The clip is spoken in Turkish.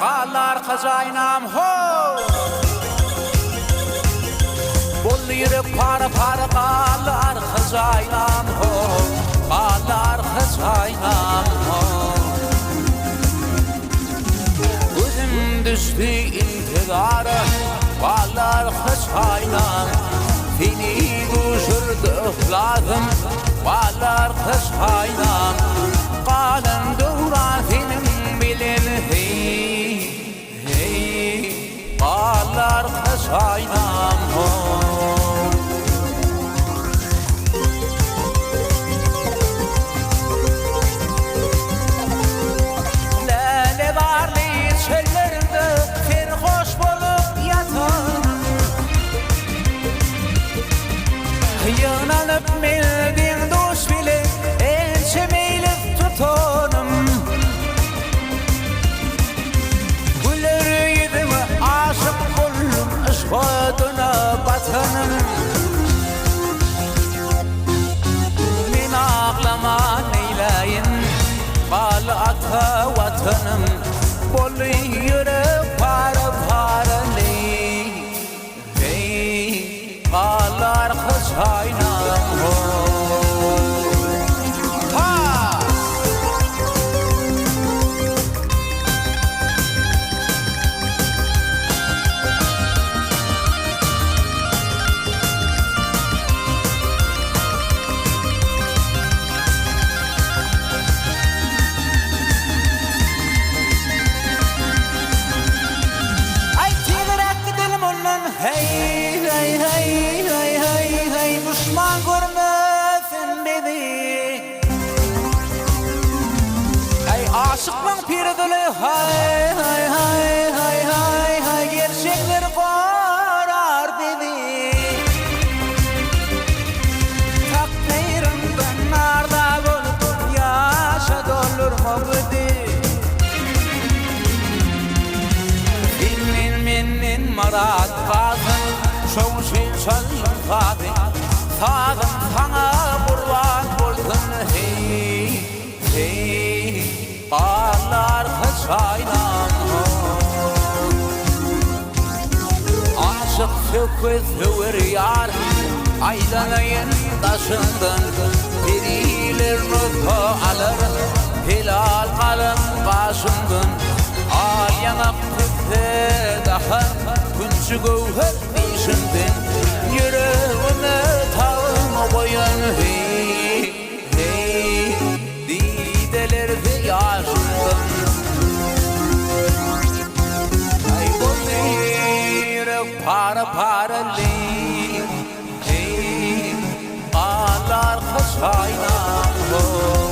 Qallar xazaynam ho Bol yürek para para qallar xazaynam ho Qallar xazaynam ho Gözüm düştü intizara Qallar xazaynam Seni düşürdü ıhladım Qallar xazaynam Qalın dura senin bilin hey Qallar xazaynam ho Yananıp mildin dost bile Elçe meylif tutanım Güller yedim aşık kullum Işfadına batanım Min ağlama neyleyin Bal ata vatanım Bol yürek para para Qallar xazaynam ho Ay tigrek dilim onun hey hey hey Düşman görmesin dedi Ay aşıklan pirdili hay hay hay hay hay hay Gerçekler korar dedi Takdirimden narda bulup yaşa dolur mu dedi Minnin marat bazın Çoğu şey çalın fadi Sağım sana kurban buldun hey hey Qallar xazaynam ho Aşık söküz hüver yar Aylanayın taşından Biriler nüzha alır Hilal kalın başından Al yanak tüpte daha Küncü gövher işinden Yüreğine tağım koyan hey hey Dideler ve yaşından Ay bol yürek para para hey Qallar xazaynam ho